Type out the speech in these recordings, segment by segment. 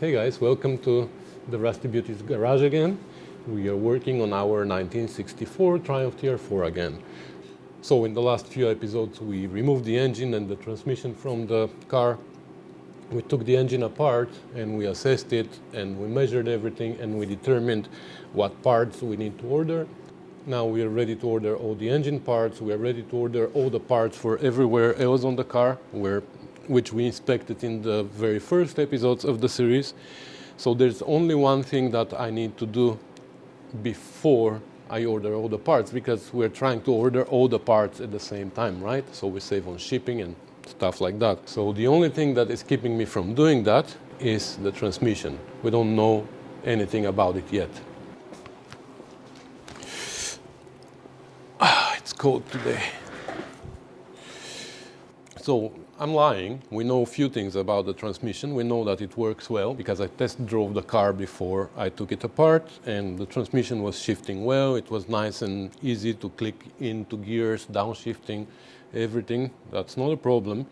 Hey guys, welcome to the Rusty Beauties garage again. We are working on our 1964 Triumph TR4 again. So in the last few episodes we removed the engine and the transmission from the car. We took the engine apart and we assessed it and we measured everything and we determined what parts we need to order. Now we are ready to order all the engine parts. We are ready to order all the parts for everywhere else on the car, which we inspected in the very first episodes of the series. So there's only one thing that I need to do before I order all the parts, because we're trying to order all the parts at the same time, right? So we save on shipping and stuff like that. So the only thing that is keeping me from doing that is the transmission. We don't know anything about it yet. It's cold today. So I'm lying. We know a few things about the transmission. We know that it works well because I test drove the car before I took it apart, and the transmission was shifting well. It was nice and easy to click into gears, downshifting, everything. That's not a problem.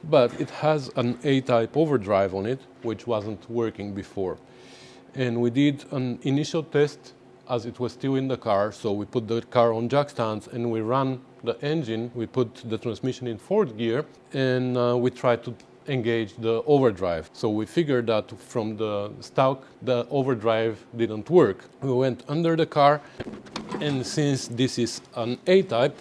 But it has an A-type overdrive on it, which wasn't working before. And we did an initial test as it was still in the car. So we put the car on jack stands and we ran the engine. We put the transmission in fourth gear and we tried to engage the overdrive. So we figured that from the stock, the overdrive didn't work. We went under the car, and since this is an A-type,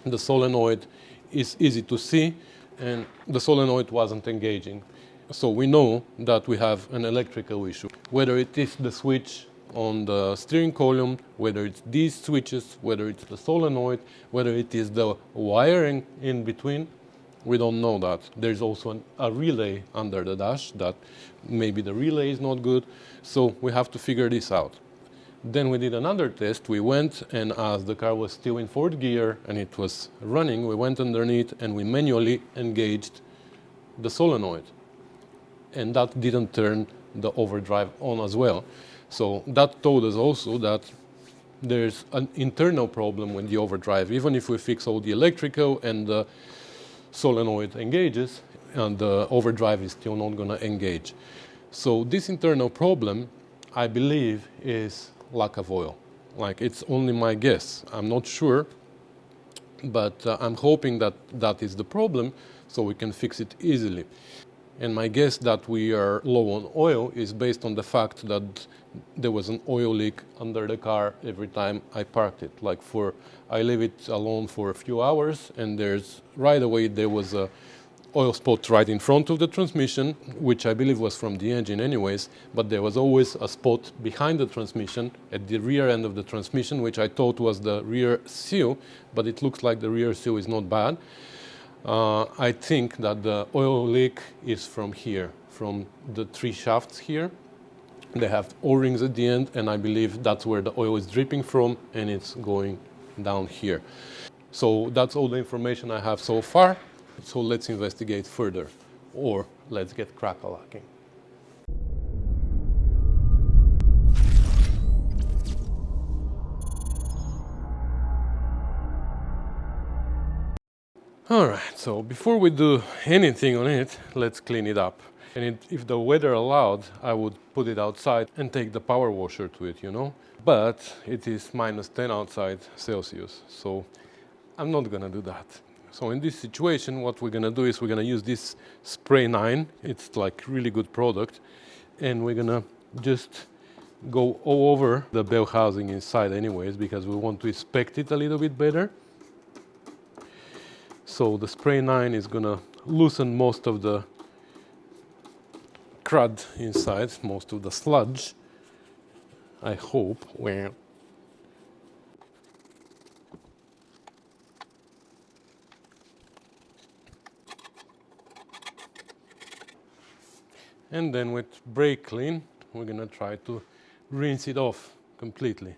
the solenoid is easy to see and the solenoid wasn't engaging. So we know that we have an electrical issue. Whether it is the switch on the steering column, whether it's these switches, whether it's the solenoid, whether it is the wiring in between, we don't know that. There's also a relay under the dash that maybe the relay is not good, so we have to figure this out. Then we did another test. We went, and as the car was still in fourth gear and it was running, we went underneath and we manually engaged the solenoid, and that didn't turn the overdrive on as well. So that told us also that there's an internal problem with the overdrive. Even if we fix all the electrical and the solenoid engages, and the overdrive is still not going to engage. So this internal problem, I believe, is lack of oil. Like, it's only my guess. I'm not sure, but I'm hoping that that is the problem so we can fix it easily. And my guess that we are low on oil is based on the fact that there was an oil leak under the car every time I parked it. Like, I leave it alone for a few hours, and right away there was a oil spot right in front of the transmission, which I believe was from the engine anyways, but there was always a spot behind the transmission at the rear end of the transmission, which I thought was the rear seal, but it looks like the rear seal is not bad. I think that the oil leak is from here, from the three shafts here. They have O-rings at the end, and I believe that's where the oil is dripping from, and it's going down here. So that's all the information I have so far. So let's investigate further, or let's get crack-a-lacking. Alright, so before we do anything on it, let's clean it up. And if the weather allowed, I would put it outside and take the power washer to it, you know. But it is -10 outside Celsius, so I'm not gonna do that. So in this situation, what we're gonna do is we're gonna use this Spray 9. It's like really good product. And we're gonna just go all over the bell housing inside anyways, because we want to inspect it a little bit better. So the Spray 9 is gonna loosen most of the crud inside, most of the sludge, I hope. Well, and then with brake clean, we're gonna try to rinse it off completely.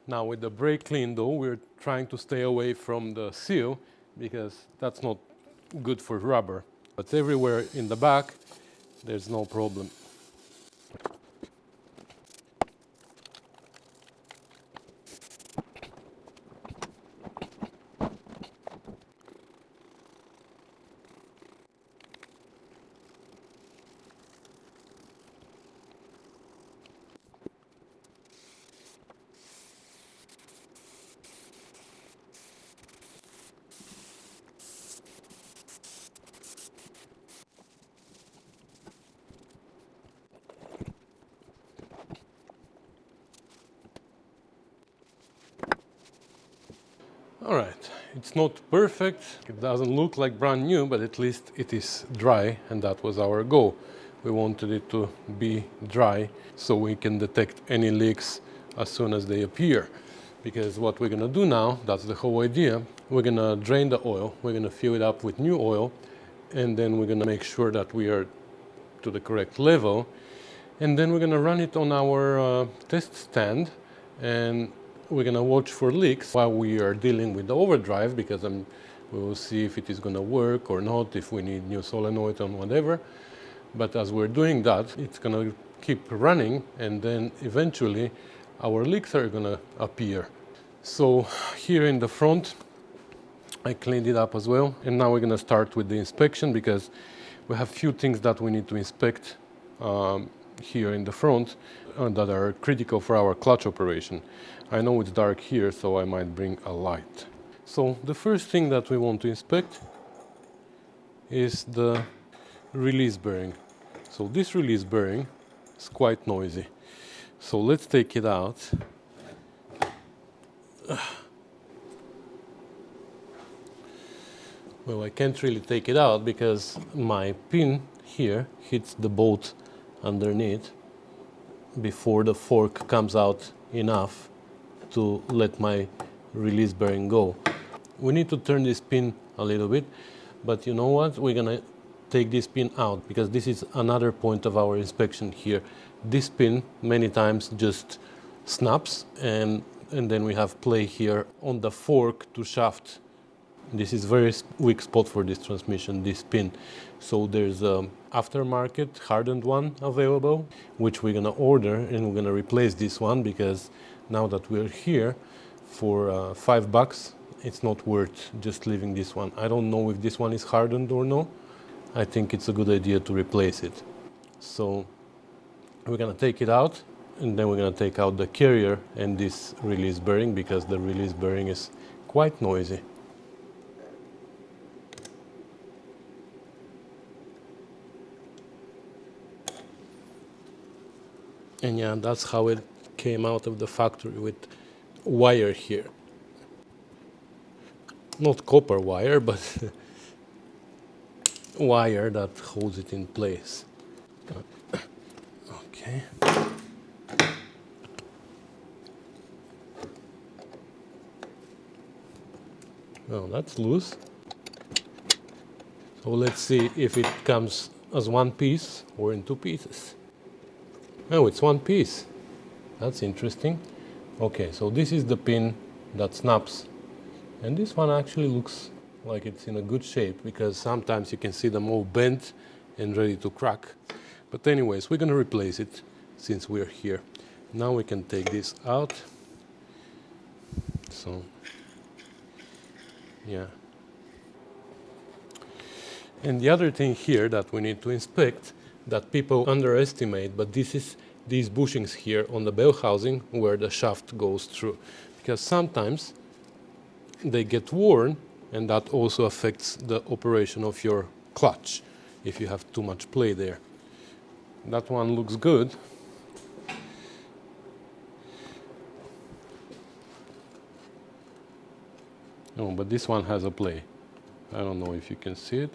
Now with the brake clean though, we're trying to stay away from the seal because that's not good for rubber. But everywhere in the back, there's no problem. All right, it's not perfect, it doesn't look like brand new, but at least it is dry, and that was our goal. We wanted it to be dry so we can detect any leaks as soon as they appear. Because what we're gonna do now, that's the whole idea, we're gonna drain the oil, we're gonna fill it up with new oil, and then we're gonna make sure that we are to the correct level, and then we're gonna run it on our test stand, and we're gonna watch for leaks while we are dealing with the overdrive, because we will see if it is gonna work or not, if we need new solenoid or whatever. But as we're doing that, it's gonna keep running, and then eventually our leaks are gonna appear. So here in the front, I cleaned it up as well, and now we're gonna start with the inspection, because we have few things that we need to inspect here in the front that are critical for our clutch operation. I know it's dark here, so I might bring a light. So the first thing that we want to inspect is the release bearing. So this release bearing is quite noisy. So let's take it out. Well, I can't really take it out because my pin here hits the bolt underneath before the fork comes out enough to let my release bearing go. We need to turn this pin a little bit, but you know what? We're gonna take this pin out, because this is another point of our inspection here. This pin many times just snaps, and then we have play here on the fork to shaft. This is very weak spot for this transmission, this pin. So there's a aftermarket hardened one available, which we're gonna order, and we're gonna replace this one, because now that we're here for $5, it's not worth just leaving this one. I don't know if this one is hardened or no. I think it's a good idea to replace it. So we're gonna take it out, and then we're gonna take out the carrier and this release bearing, because the release bearing is quite noisy. And yeah, that's how it came out of the factory, with wire here. Not copper wire, but wire that holds it in place. Okay. Well, that's loose. So let's see if it comes as one piece or in two pieces. Oh, it's one piece. That's interesting. Okay, so this is the pin that snaps. And this one actually looks like it's in a good shape, because sometimes you can see them all bent and ready to crack. But anyways, we're gonna replace it since we're here. Now we can take this out. So, yeah. And the other thing here that we need to inspect, that people underestimate, but this is these bushings here on the bell housing where the shaft goes through. Because sometimes they get worn, and that also affects the operation of your clutch if you have too much play there. That one looks good. Oh, but this one has a play. I don't know if you can see it.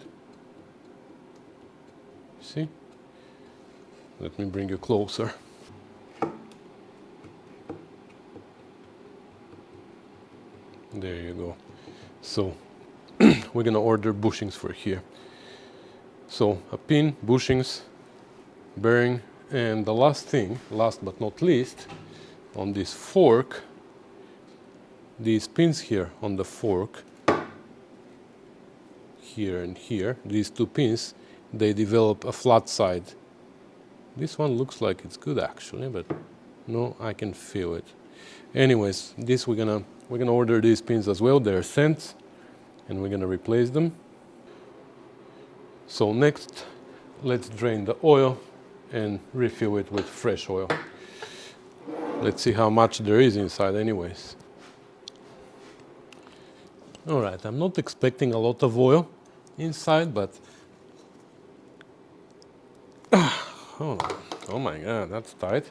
See? Let me bring you closer. There you go. So we're gonna order bushings for here. So a pin, bushings, bearing, and the last thing, last but not least, on this fork, these pins here on the fork, here and here, these two pins, they develop a flat side. This one looks like it's good actually, but no, I can feel it. Anyways, this we're gonna order these pins as well. They're sent, and we're gonna replace them. So next, let's drain the oil and refill it with fresh oil. Let's see how much there is inside anyways. All right, I'm not expecting a lot of oil inside, but oh my God, that's tight.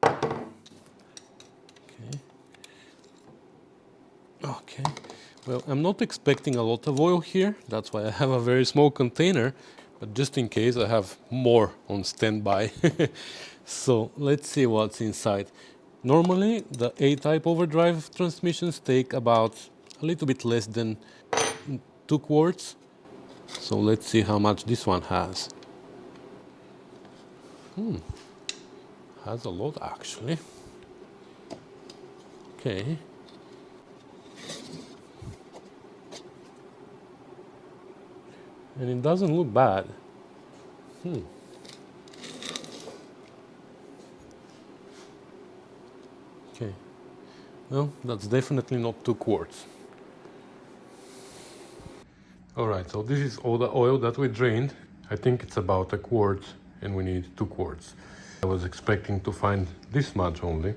Okay. Well, I'm not expecting a lot of oil here, that's why I have a very small container, but just in case I have more on standby. So let's see what's inside. Normally the A-type overdrive transmissions take about a little bit less than 2 quarts. So let's see how much this one has. Has a lot actually. Okay. And it doesn't look bad. Okay. Well, that's definitely not 2 quarts. Alright, so this is all the oil that we drained. I think it's about a quart and we need 2 quarts. I was expecting to find this much only.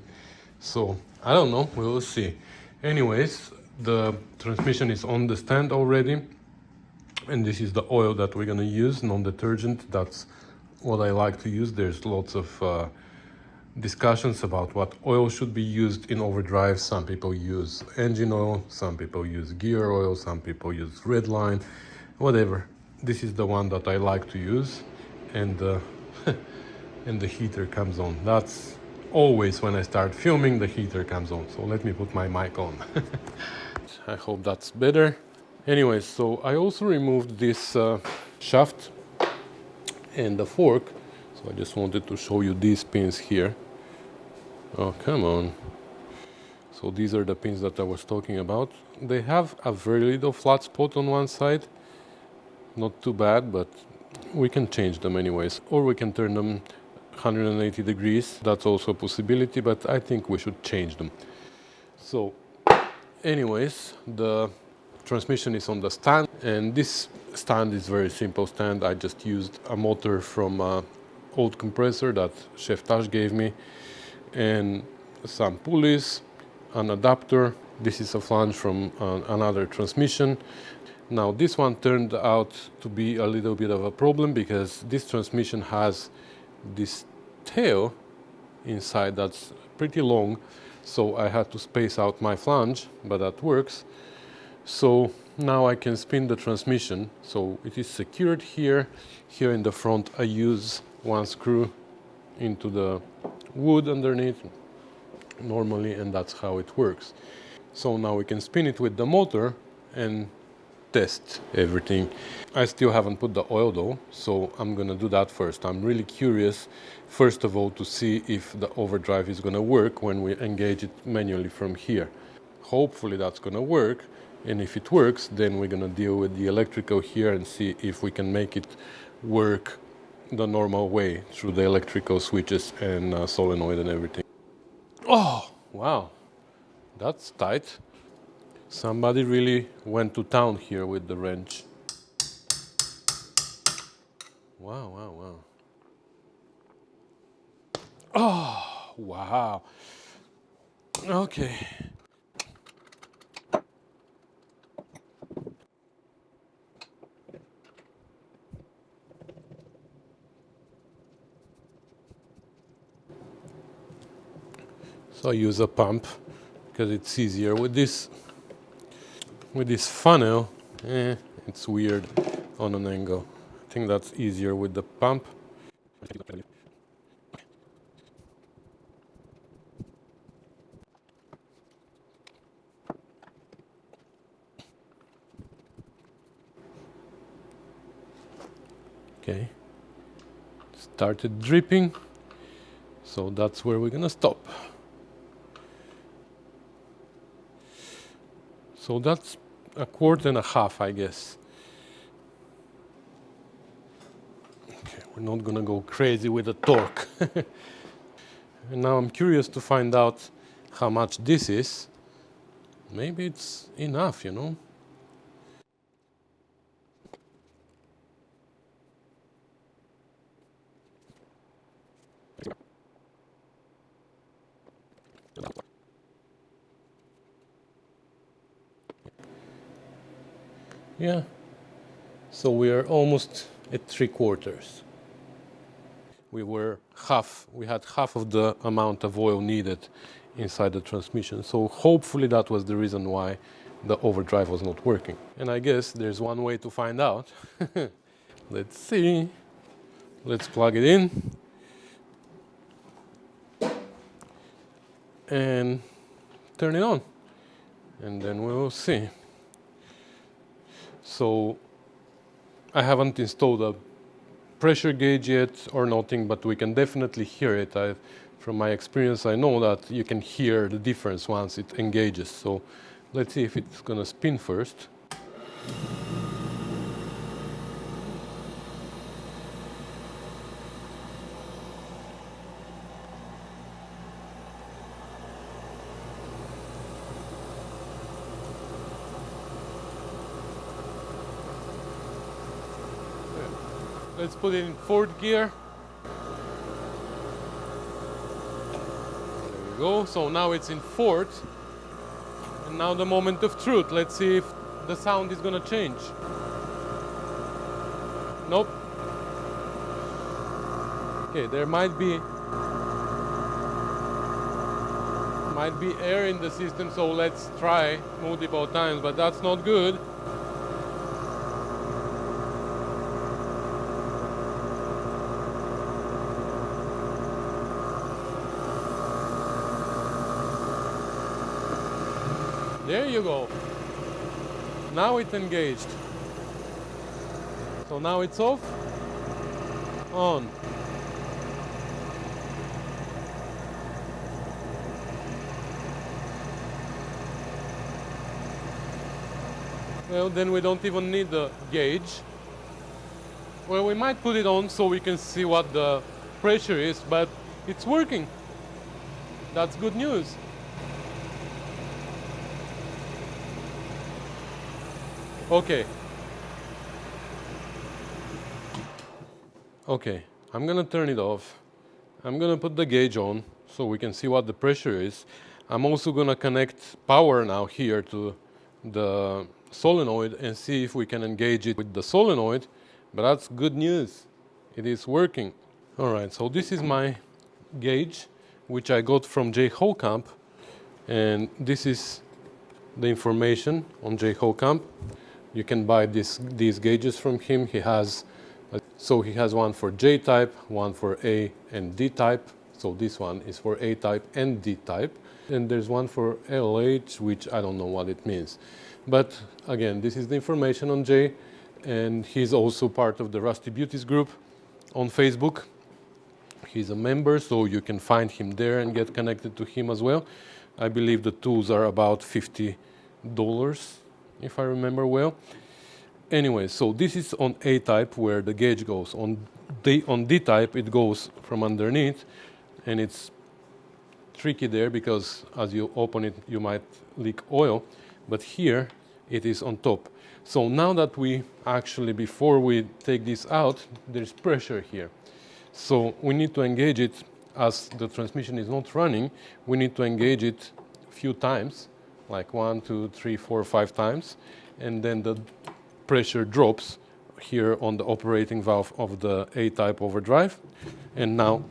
So, I don't know, we will see. Anyways, the transmission is on the stand already. And this is the oil that we're gonna use, non-detergent. That's what I like to use. There's lots of discussions about what oil should be used in overdrive. Some people use engine oil, some people use gear oil, some people use Redline, whatever. This is the one that I like to use, and and the heater comes on. That's always when I start filming, the heater comes on. So let me put my mic on. I hope that's better. Anyways, so I also removed this shaft and the fork. So I just wanted to show you these pins here. Oh, come on. So these are the pins that I was talking about. They have a very little flat spot on one side. Not too bad, but we can change them anyways. Or we can turn them 180 degrees. That's also a possibility, but I think we should change them. So anyways, the transmission is on the stand, and this stand is very simple stand. I just used a motor from an old compressor that Chef Tash gave me, and some pulleys, an adapter. This is a flange from another transmission. Now this one turned out to be a little bit of a problem because this transmission has this tail inside that's pretty long, so I had to space out my flange, but that works. So now I can spin the transmission. So it is secured here. Here in the front I use one screw into the wood underneath normally, and that's how it works. So now we can spin it with the motor and test everything. I still haven't put the oil though, so I'm gonna do that first. I'm really curious, first of all, to see if the overdrive is gonna work when we engage it manually from here. Hopefully that's gonna work, and if it works, then we're gonna deal with the electrical here and see if we can make it work the normal way through the electrical switches and solenoid and everything. Oh, wow, that's tight. Somebody really went to town here with the wrench. Wow, wow, wow. Oh, wow. Okay. So I use a pump because it's easier with this funnel. It's weird on an angle. I think that's easier with the pump. Okay, started dripping, so that's where we're gonna stop. So that's a quart and a half, I guess. Okay, we're not gonna go crazy with the torque. And now I'm curious to find out how much this is. Maybe it's enough, you know? Yeah, so we are almost at 3/4. We had half of the amount of oil needed inside the transmission. So hopefully that was the reason why the overdrive was not working. And I guess there's one way to find out. Let's see. Let's plug it in and turn it on, and then we will see. So I haven't installed a pressure gauge yet or nothing, but we can definitely hear it. From my experience, I know that you can hear the difference once it engages. So let's see if it's gonna spin first. Let's put it in fourth gear. There we go. So now it's in fourth. And now the moment of truth. Let's see if the sound is gonna change. Nope. Okay, there might be air in the system, so let's try multiple times, but that's not good. There you go. Now it's engaged. So now it's off, on. Well, then we don't even need the gauge. Well, we might put it on so we can see what the pressure is, but it's working. That's good news. Okay. Okay, I'm gonna turn it off. I'm gonna put the gauge on so we can see what the pressure is. I'm also gonna connect power now here to the solenoid and see if we can engage it with the solenoid, but that's good news. It is working. All right, so this is my gauge, which I got from Jay Holcamp, and this is the information on Jay Holcamp. You can buy these gauges from him. He has one for J type, one for A and D type. So this one is for A type and D type. And there's one for LH, which I don't know what it means. But again, this is the information on Jay, and he's also part of the Rusty Beauties group on Facebook. He's a member, so you can find him there and get connected to him as well. I believe the tools are about $50, if I remember well. Anyway, so this is on A type where the gauge goes. On D type, it goes from underneath, and it's tricky there because as you open it, you might leak oil. But here, it is on top. So now that before we take this out, there's pressure here. So we need to engage it. As the transmission is not running, we need to engage it a few times, like 1, 2, 3, 4, 5 times, and then the pressure drops here on the operating valve of the A-type overdrive, and now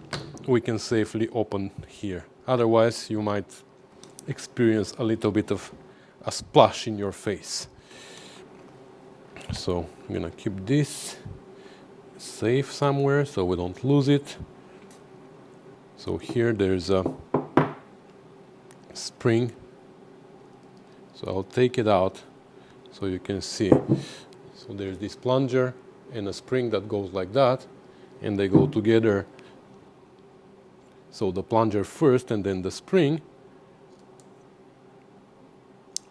we can safely open here. Otherwise, you might experience a little bit of a splash in your face. So I'm gonna keep this safe somewhere so we don't lose it. So here there's a spring. So I'll take it out so you can see. So there's this plunger and a spring that goes like that, and they go together. So the plunger first and then the spring,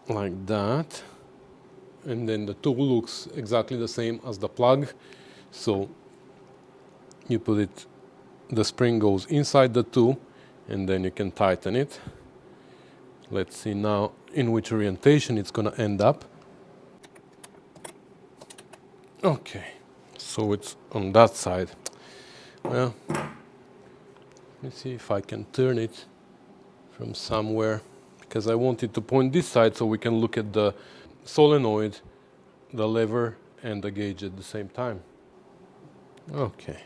like that. And then the tool looks exactly the same as the plug. So you put it, the spring goes inside the tool, and then you can tighten it. Let's see now in which orientation it's going to end up. Okay, so it's on that side. Well, let me see if I can turn it from somewhere, because I want it to point this side so we can look at the solenoid, the lever, and the gauge at the same time. Okay,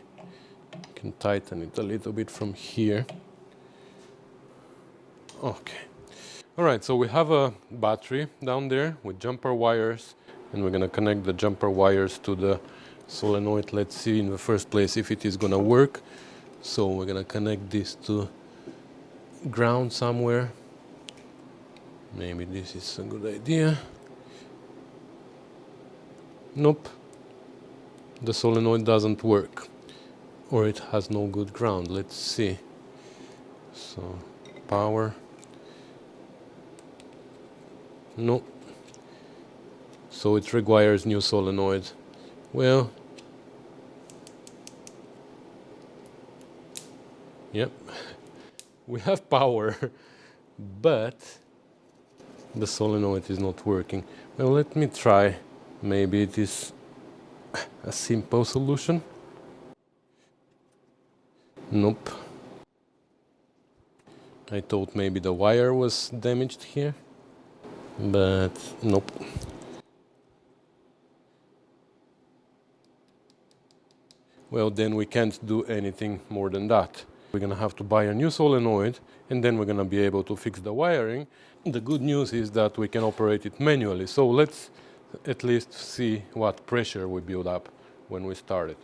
you can tighten it a little bit from here. Okay, All right, so we have a battery down there with jumper wires, and we're gonna connect the jumper wires to the solenoid. Let's see in the first place if it is gonna work. So we're gonna connect this to ground somewhere. Maybe this is a good idea. Nope, the solenoid doesn't work, or it has no good ground. Let's see. So power. No. So it requires new solenoid. Well, yep, we have power, but the solenoid is not working. Well, let me try. Maybe it is a simple solution. Nope. I thought maybe the wire was damaged here, but nope. Well, then we can't do anything more than that. We're gonna have to buy a new solenoid, and then we're gonna be able to fix the wiring. The good news is that we can operate it manually, so let's at least see what pressure we build up when we start it.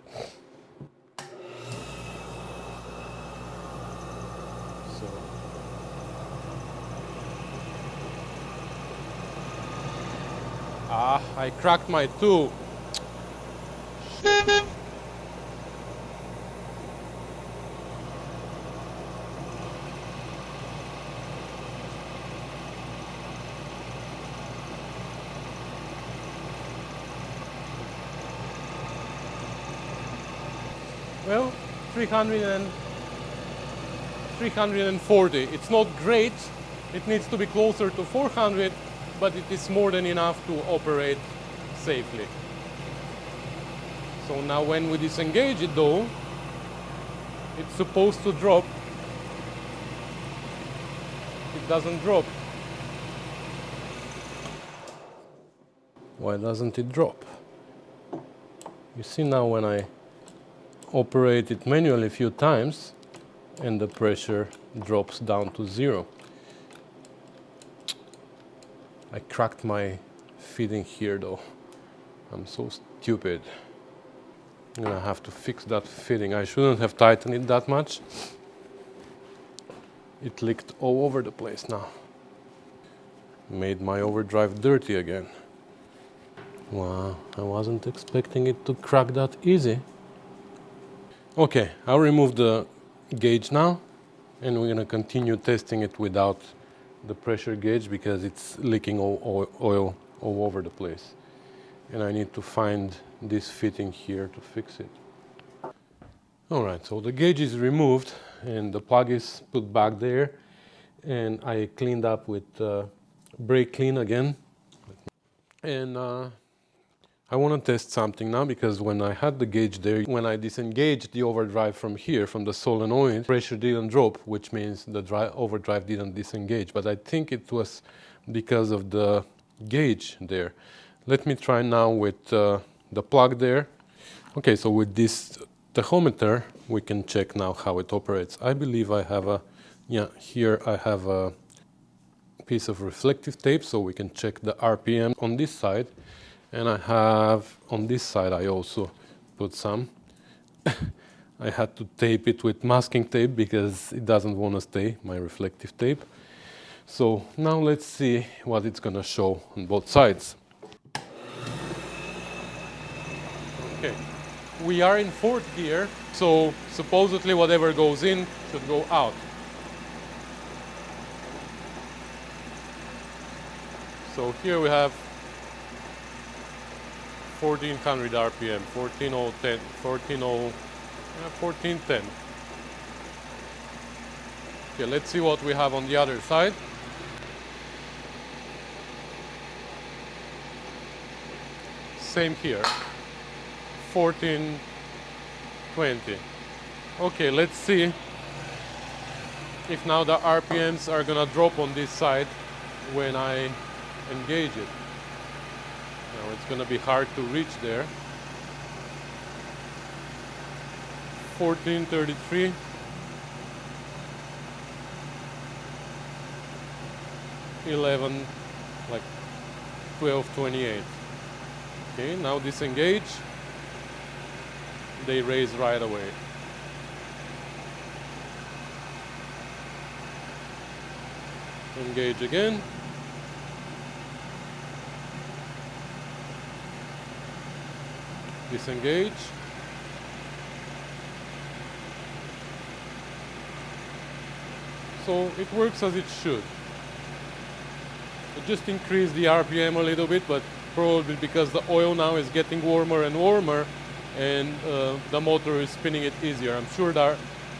I cracked my tube. Well, 340. It's not great. It needs to be closer to 400, but it is more than enough to operate safely. So now when we disengage it though, it's supposed to drop. It doesn't drop. Why doesn't it drop? You see now when I operate it manually a few times and the pressure drops down to 0. I cracked my fitting here though. I'm so stupid. I'm gonna have to fix that fitting. I shouldn't have tightened it that much. It leaked all over the place now. Made my overdrive dirty again. Wow, I wasn't expecting it to crack that easy. Okay, I'll remove the gauge now, and we're gonna continue testing it without the pressure gauge because it's leaking oil all over the place. And I need to find this fitting here to fix it. All right, so the gauge is removed and the plug is put back there, and I cleaned up with brake clean again. And I want to test something now, because when I had the gauge there, when I disengaged the overdrive from here, from the solenoid, pressure didn't drop, which means the overdrive didn't disengage. But I think it was because of the gauge there. Let me try now with the plug there. Okay, so with this tachometer, we can check now how it operates. I believe I have a, here I have a piece of reflective tape, so we can check the RPM on this side. And I have, on this side, I also put some. I had to tape it with masking tape because it doesn't want to stay, my reflective tape. So now let's see what it's going to show on both sides. Okay, we are in fourth gear, so supposedly whatever goes in should go out. So here we have 1400 RPM, 1410. Okay, let's see what we have on the other side. Same here, 1420. Okay, let's see if now the RPMs are gonna drop on this side when I engage it. Now it's going to be hard to reach there. 1433. 11, like 12:28. Okay, now disengage. They raise right away. Engage again. Disengage. So it works as it should. Just increase the RPM a little bit, but probably because the oil now is getting warmer and warmer, and the motor is spinning it easier. I'm sure that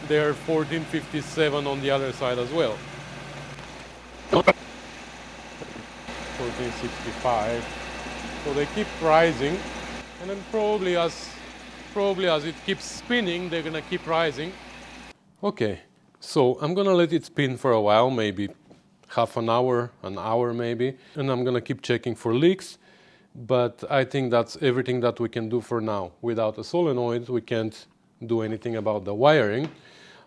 they're 1457 on the other side as well. 1465. So they keep rising, and then probably as it keeps spinning, they're gonna keep rising. Okay, so I'm gonna let it spin for a while, maybe half an hour maybe, and I'm gonna keep checking for leaks. But I think that's everything that we can do for now. Without a solenoid, we can't do anything about the wiring.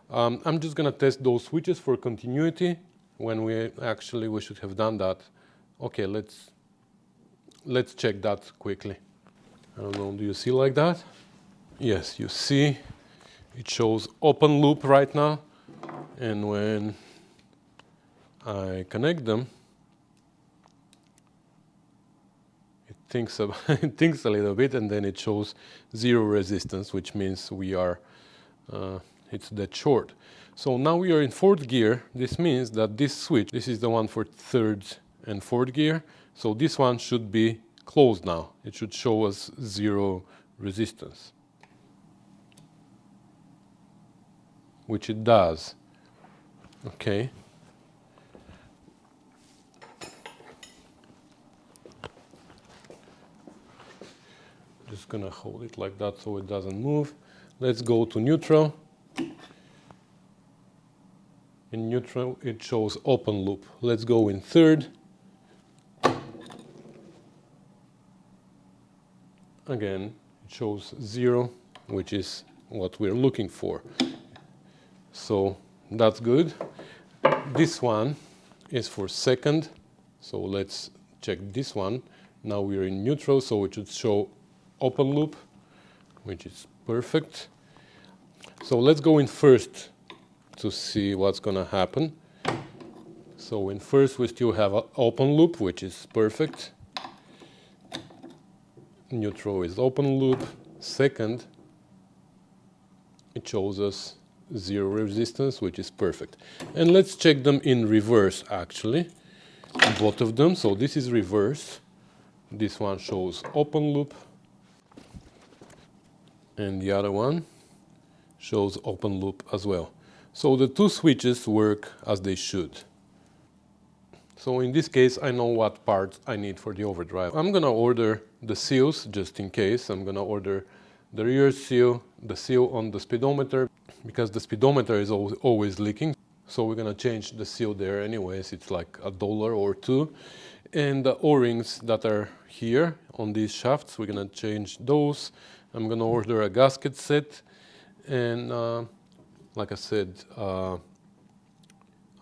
I'm just gonna test those switches for continuity when we should have done that. Okay, let's check that quickly. I don't know, do you see like that? Yes, you see it shows open loop right now, and when I connect them, it thinks a little bit, and then it shows zero resistance, which means we are it's dead short. So now we are in fourth gear. This means that this switch, this is the one for third and fourth gear, so this one should be closed now. It should show us zero resistance, which it does. Okay. Just gonna hold it like that so it doesn't move. Let's go to neutral. In neutral, it shows open loop. Let's go in third. Again, it shows zero, which is what we're looking for. So that's good. This one is for second. So let's check this one. Now we're in neutral, so it should show open loop, which is perfect. So let's go in first to see what's gonna happen. So in first we still have an open loop, which is perfect. Neutral is open loop. Second, it shows us zero resistance, which is perfect. And let's check them in reverse actually, both of them. So this is reverse. This one shows open loop, and the other one shows open loop as well. So the two switches work as they should. So in this case, I know what parts I need for the overdrive. I'm gonna order the seals just in case. I'm gonna order the rear seal, the seal on the speedometer, because the speedometer is always leaking. So we're gonna change the seal there anyways. It's like $1 or $2. And the O-rings that are here on these shafts, we're gonna change those. I'm gonna order a gasket set, and like I said, a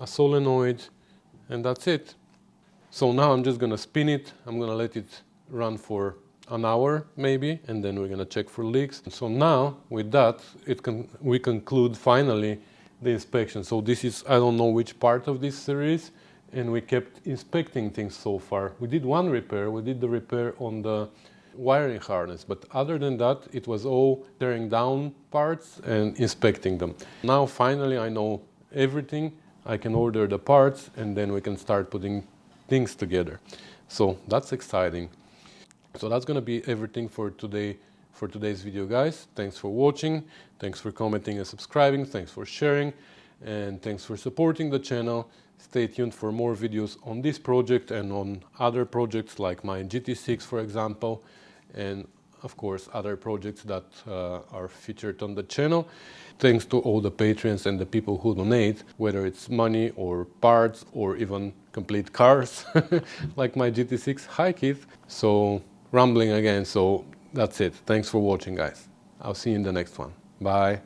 solenoid, and that's it. So now I'm just gonna spin it. I'm gonna let it run for an hour maybe, and then we're gonna check for leaks. So now with that, we conclude finally the inspection. So this is, I don't know which part of this series, and we kept inspecting things so far. We did one repair. We did the repair on the wiring harness, but other than that, it was all tearing down parts and inspecting them. Now finally I know everything. I can order the parts, and then we can start putting things together. So that's exciting. So that's gonna be everything for today's video, guys. Thanks for watching. Thanks for commenting and subscribing. Thanks for sharing, and thanks for supporting the channel. Stay tuned for more videos on this project and on other projects like my GT6, for example, and of course other projects that are featured on the channel. Thanks to all the patrons and the people who donate, whether it's money or parts or even complete cars like my GT6. Hi Keith. So rambling again, so that's it. Thanks for watching, guys. I'll see you in the next one. Bye.